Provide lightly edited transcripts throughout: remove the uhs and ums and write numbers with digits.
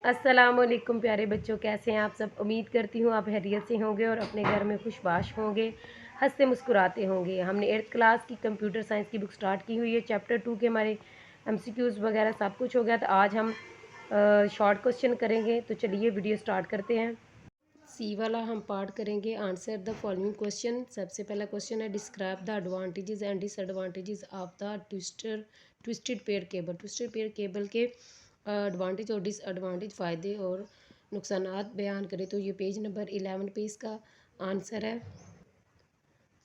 अस्सलामुअलैकुम प्यारे बच्चों, कैसे हैं आप सब। उम्मीद करती हूँ आप खैरियत से होंगे और अपने घर में खुशबाश होंगे, हंसते मुस्कुराते होंगे। हमने 8th क्लास की कंप्यूटर साइंस की बुक स्टार्ट की हुई है। चैप्टर 2 के हमारे एमसीक्यूज़ वगैरह सब कुछ हो गया। तो आज हम शॉर्ट क्वेश्चन करेंगे। तो चलिए वीडियो स्टार्ट करते हैं। सी वाला हम पार्ट करेंगे। Answer the following question. सबसे पहला क्वेश्चन है, describe the advantages and disadvantages of the twisted pair cable. Twisted pair cable के एडवांटेज और डिसएडवांटेज, फ़ायदे और नुकसानात बयान करें। तो ये पेज नंबर 11 पे इसका आंसर है।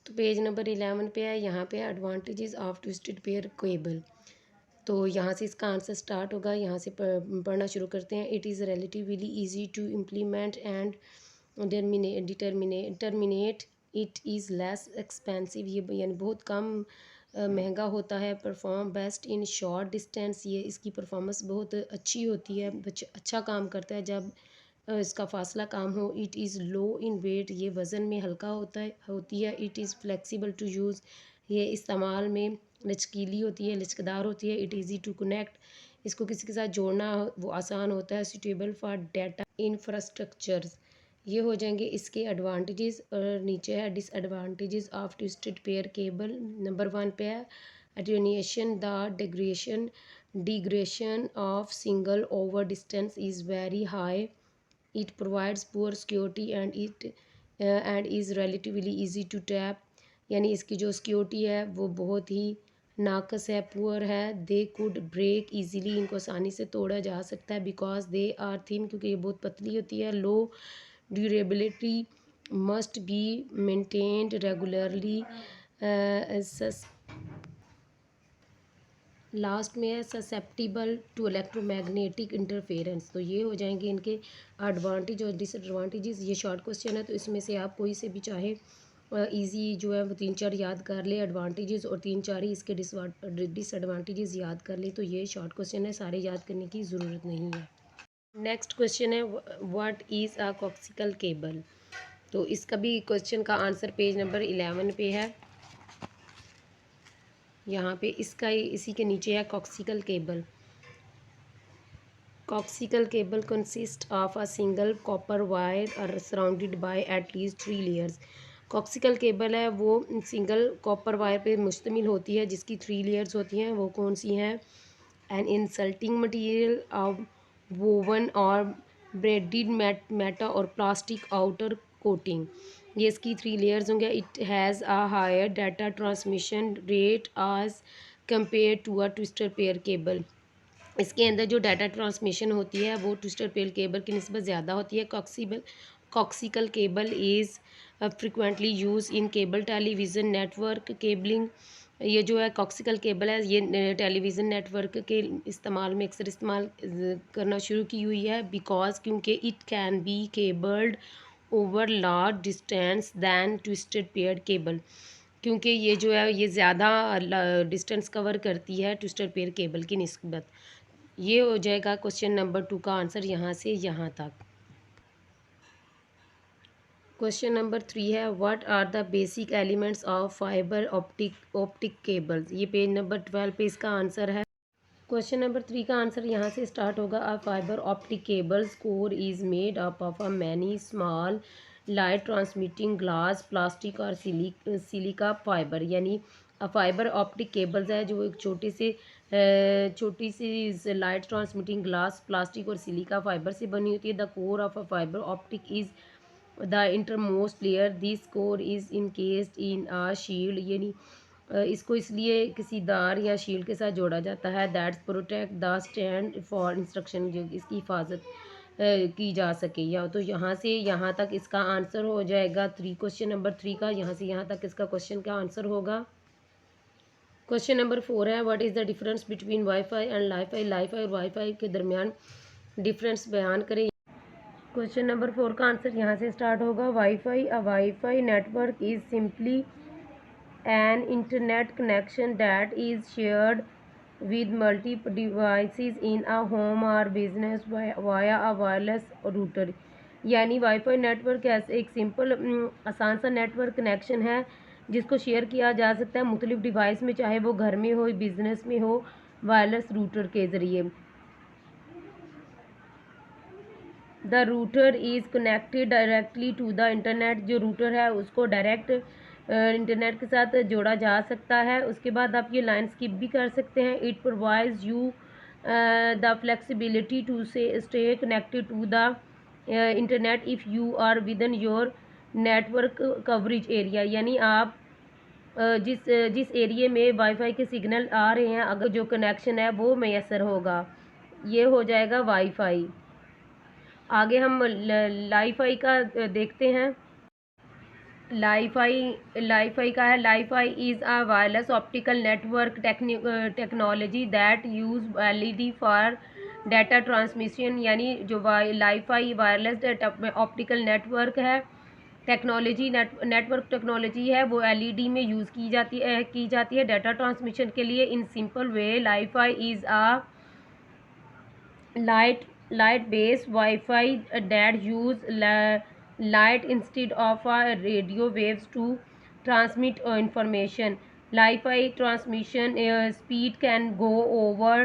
तो पेज नंबर 11 पे है, यहाँ पे advantages of twisted pair cable. तो यहाँ से इसका आंसर स्टार्ट होगा। यहाँ से पढ़ना शुरू करते हैं। It is relatively easy to implement and terminate. It is less expensive. ये यानी बहुत कम महंगा होता है। Perform best in short distance. ये इसकी परफॉर्मेंस बहुत अच्छी होती है, अच्छा काम करता है जब इसका फासला काम हो। It is low in weight. ये वज़न में हल्का होती है। It is flexible to use. ये इस्तेमाल में लचकीली होती है, लचकदार होती है। It easy to connect. इसको किसी के साथ जोड़ना वो आसान होता है। Suitable for data infrastructures. ये हो जाएंगे इसके एडवांटेजेस। और नीचे है disadvantages of twisted pair cable. Number 1 पे है attenuation. The degradation of signal over distance is very high. It provides poor security and is relatively easy to tap. यानी इसकी जो सिक्योरिटी है वो बहुत ही नाकस है, पुअर है। They could break easily. इनको आसानी से तोड़ा जा सकता है। बिकॉज दे आर थिन, क्योंकि ये बहुत पतली होती है। Low durability must be maintained regularly. Last में है ससेप्टिबल टू इलेक्ट्रोमैग्नेटिक इंटरफेरेंस। तो ये हो जाएंगे इनके एडवांटेज और डिसएडवांटेजेस। ये शॉर्ट क्वेश्चन है, तो इसमें से आप कोई से भी चाहे इजी जो है वो 3-4 याद कर ले एडवांटेजेस, और 3-4 ही इसके डिसएडवांटेजेस याद कर ले। तो ये शॉर्ट क्वेश्चन है, सारे याद करने की ज़रूरत नहीं है। नेक्स्ट क्वेश्चन है, व्हाट इज़ अ कॉक्सिकल केबल। तो इसका भी क्वेश्चन का आंसर पेज नंबर 11 पे है। यहाँ पे इसका इसी के नीचे है coaxial cable. Coaxial cable consists of a single copper wire or surrounded by at least 3 layers. कॉक्सिकल cable है वो सिंगल कॉपर वायर पे मुश्तमिल होती है, जिसकी 3 लेयर्स होती हैं। वो कौन सी हैं? An insulating material of woven और ब्रेडेड मेटा और प्लास्टिक आउटर कोटिंग। ये इसकी 3 लेयर्स होंगे। It has a higher data transmission rate as compare to a twister pair cable. इसके अंदर जो डाटा ट्रांसमिशन होती है वो ट्विस्टेड पेयर केबल की निस्बत ज़्यादा होती है। Coaxial cable is frequently use in cable television network cabling. ये जो है कॉक्सिकल केबल है, ये टेलीविज़न नेटवर्क के इस्तेमाल में अक्सर इस्तेमाल करना शुरू की हुई है। बिकॉज क्योंकि it can be cabled over large distance than twisted pair cable. क्योंकि ये जो है ये ज़्यादा डिस्टेंस कवर करती है ट्विस्टेड पेयर केबल की निस्बत। ये हो जाएगा क्वेश्चन नंबर 2 का आंसर यहाँ से यहाँ तक। क्वेश्चन नंबर 3 है, what are the basic elements of fibre optic cables. ये पेज नंबर 12 पे इसका आंसर है। क्वेश्चन नंबर 3 का आंसर यहाँ से स्टार्ट होगा। A fibre optic cables core is made up of a many small light transmitting glass plastic और silica fibre. यानी फाइबर ऑप्टिक केबल्स है जो एक छोटी सी लाइट ट्रांसमिटिंग ग्लास प्लास्टिक और सिलिका फाइबर से बनी होती है। The core of a fibre optic is the innermost layer. This core is encased in a shield. यानी इसको इसलिए किसी दार या शील्ड के साथ जोड़ा जाता है। That's protect the stand for instruction, जो इसकी हिफाजत की जा सके। या तो यहाँ से यहाँ तक इसका आंसर हो जाएगा 3, क्वेश्चन नंबर 3 का। यहाँ से यहाँ तक इसका क्वेश्चन का आंसर होगा। क्वेश्चन नंबर 4 है, what is the difference between wifi and Li-Fi. Li-Fi और वाईफाई के दरमियान डिफरेंस बयान करें। क्वेश्चन नंबर 4 का आंसर यहाँ से स्टार्ट होगा। Wifi network is simply an internet connection that is shared with multiple devices in a home or business via a wireless router। यानी वाईफाई नेटवर्क ऐसे एक सिंपल आसान सा नेटवर्क कनेक्शन है जिसको शेयर किया जा सकता है मुख्तलिफ डिवाइस में, चाहे वो घर में हो, बिजनेस में हो, वायरलेस रूटर के ज़रिए। The router is connected directly to the internet, जो रूटर है उसको डायरेक्ट इंटरनेट के साथ जोड़ा जा सकता है। उसके बाद आप ये लाइन स्किप भी कर सकते हैं। It provides you the flexibility to stay connected to the internet if you are within your network coverage area, यानी आप जिस एरिए में वाईफाई के सिग्नल आ रहे हैं, अगर जो कनेक्शन है वो मैसर होगा, ये हो जाएगा वाईफाई। आगे हम लाईफाई का देखते हैं। लाईफाई का है, Li-Fi is a wireless optical network technology that use LED for data transmission, यानी जो लाईफाई वायरलेस ऑप्टिकल नेटवर्क है नेटवर्क टेक्नोलॉजी है, वो एलईडी में यूज़ की जाती है डाटा ट्रांसमिशन के लिए। In simple way Li-Fi is a light based Wi-Fi that use light instead of radio waves to transmit information. Wi-Fi transmission speed can go over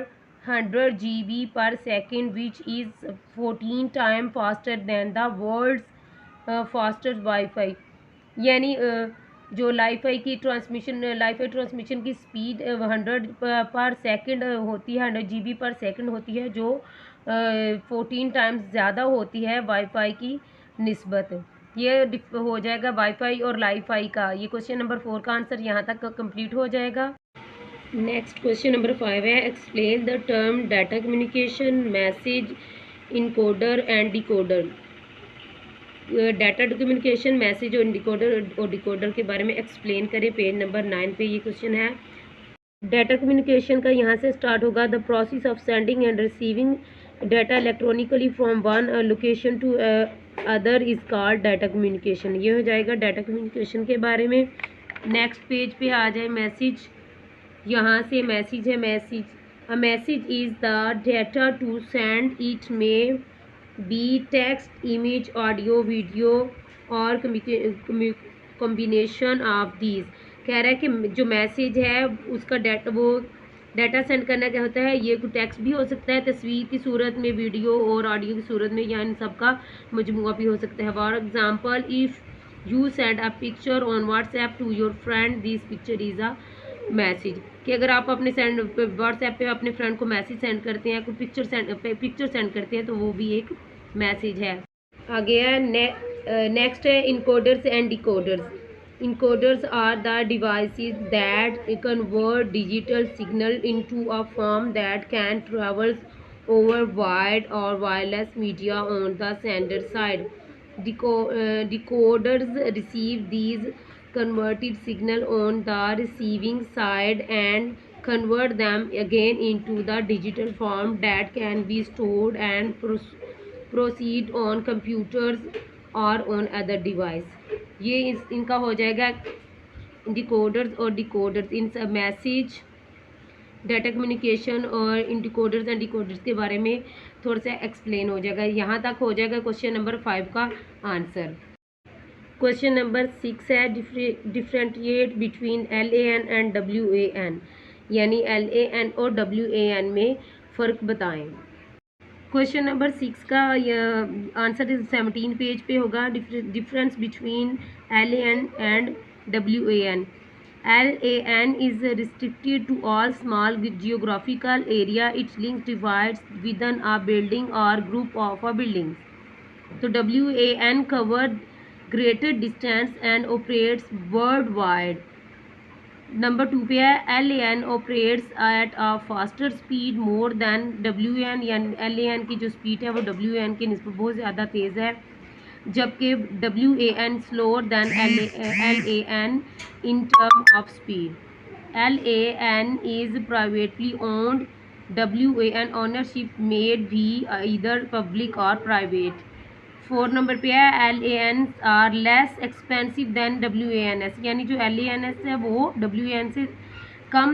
100 GB per second, which is 14 times faster than the world's fastest Wi-Fi. यानी जो Li-Fi transmission की speed 100 पर second होती है, 100 GB पर second होती है, जो 14 टाइम्स ज़्यादा होती है वाईफाई की निस्बत। ये हो जाएगा वाईफाई और लाईफाई का। ये क्वेश्चन नंबर 4 का आंसर यहाँ तक कंप्लीट हो जाएगा। नेक्स्ट क्वेश्चन नंबर 5 है, explain the term data communication message encoder and decoder. Data communication message और डिकोडर के बारे में एक्सप्लेन करें। पेज नंबर 9 पे ये क्वेश्चन है। डाटा कम्युनिकेशन का यहाँ से स्टार्ट होगा। The process of sending and receiving data electronically from one location to other is called data communication. ये हो जाएगा डाटा कम्युनिकेशन के बारे में। नेक्स्ट पेज पे आ जाए मैसेज। यहाँ से मैसेज है, a message is the data to send, it may be text, image, audio, video और कॉम्बिनेशन ऑफ दीज। कह रहा है कि जो मैसेज है उसका डाटा सेंड करना क्या होता है, ये टेक्स्ट भी हो सकता है, तस्वीर की सूरत में, वीडियो और ऑडियो की सूरत में, या इन सब का मजमूआ भी हो सकता है। For example, if you send a picture on WhatsApp to your friend, this picture is a message. कि अगर आप अपने व्हाट्सएप पे अपने फ्रेंड को मैसेज सेंड करते हैं, कोई पिक्चर सेंड करते हैं, तो वो भी एक मैसेज है। आगे है नेक्स्ट है encoders and decoders. Encoders are the devices that convert digital signal into a form that can travel over wired or wireless media on the sender side. Decoders receive these converted signal on the receiving side and convert them again into the digital form that can be stored and proceed on computers और on other device. ये इनका हो जाएगा decoders और decoders. इन सब message, data communication और इन decoders and decoders के बारे में थोड़ा सा एक्सप्लेन हो जाएगा। यहाँ तक हो जाएगा क्वेश्चन नंबर 5 का आंसर। क्वेश्चन नंबर 6 है, differentiate between LAN and WAN, यानी LAN और WAN में फ़र्क बताएं। क्वेश्चन नंबर 6 का आंसर 17 पेज पे होगा। Difference between LAN and WAN। LAN is restricted to all small geographical area, its links divides within a building और ग्रुप ऑफ अ बिल्डिंग। तो WAN cover greater distance and operates world wide. Number 2 पे है, LAN operates at a faster speed more than WAN, यानी LAN की जो speed है वो WAN की निस्बत बहुत ज़्यादा तेज़ है, जबकि WAN slower then LAN in term of speed. LAN is privately owned, WAN ownership made भी इधर पब्लिक और प्राइवेट। 4 नंबर पे है, LAN are less expensive than WANS, यानी जो LANS है वो WAN से कम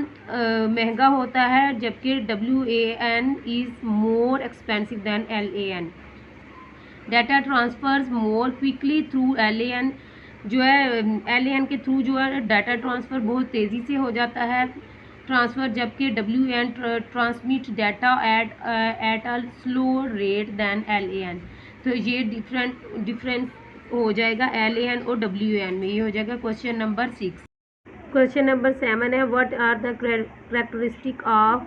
महंगा होता है, जबकि WAN is more expensive than LAN। Data transfers more quickly through LAN, जो है LAN के थ्रू जो है डाटा ट्रांसफ़र बहुत तेज़ी से हो जाता है ट्रांसफ़र, जबकि WAN transmit data at a slow rate than LAN। तो ये डिफरेंस हो जाएगा LAN और WAN में। ये हो जाएगा क्वेश्चन नंबर 6। क्वेश्चन नंबर 7 है what are the characteristic of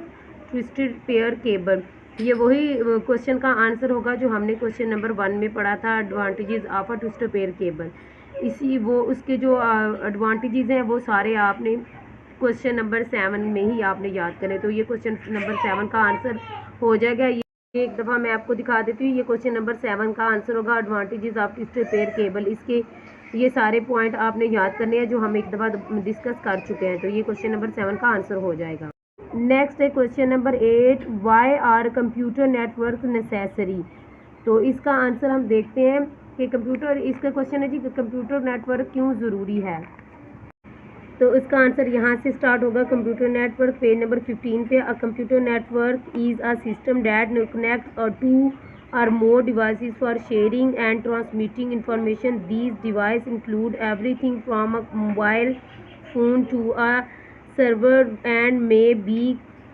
twisted pair cable. ये वही क्वेश्चन का आंसर होगा जो हमने क्वेश्चन नंबर 1 में पढ़ा था, advantages of a twisted pair cable. उसके जो एडवांटेजेस हैं वो सारे आपने क्वेश्चन नंबर 7 में ही आपने याद करें। तो ये क्वेश्चन नंबर 7 का आंसर हो जाएगा। ये एक दफ़ा मैं आपको दिखा देती हूँ। ये क्वेश्चन नंबर 7 का आंसर होगा advantages of twisted pair cable. इसके ये सारे पॉइंट आपने याद करने हैं जो हम एक दफ़ा डिस्कस कर चुके हैं। तो ये क्वेश्चन नंबर 7 का आंसर हो जाएगा। नेक्स्ट है question number 8 why are computer network necessary. तो इसका आंसर हम देखते हैं कि इसका क्वेश्चन है जी कंप्यूटर नेटवर्क क्यों ज़रूरी है। तो इसका आंसर यहाँ से स्टार्ट होगा। कंप्यूटर नेटवर्क पेज नंबर 15 पे। A computer network is a system that connect to or more devices for sharing and transmitting information. These devices include everything from a mobile phone to a server and may be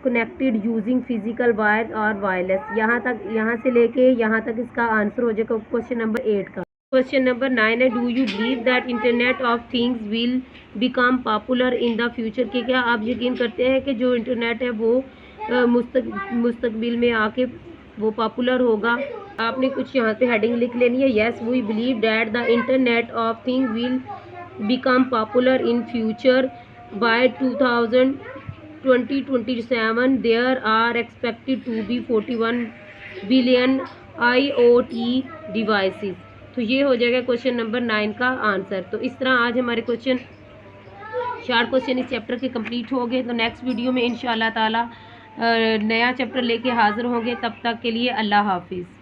connected using physical wire or wireless. यहाँ से लेके यहाँ तक इसका answer हो जाएगा question number 8 का। Question number 9 है do you believe that internet of things will become popular in the future. कि क्या आप यकीन करते हैं कि जो इंटरनेट है वो मुस्तकबिल में आके वो पॉपुलर होगा। आपने कुछ यहाँ पे हेडिंग लिख लेनी है। Yes we believe that the internet of thing will become popular in future by 2027 there are expected to be 41 billion IoT devices. तो ये हो जाएगा क्वेश्चन नंबर 9 का आंसर। तो इस तरह आज हमारे शार्ट क्वेश्चन इस चैप्टर के कंप्लीट हो गए। तो नेक्स्ट वीडियो में इंशाल्लाह ताला नया चैप्टर लेके हाजिर होंगे। तब तक के लिए अल्लाह हाफिज़।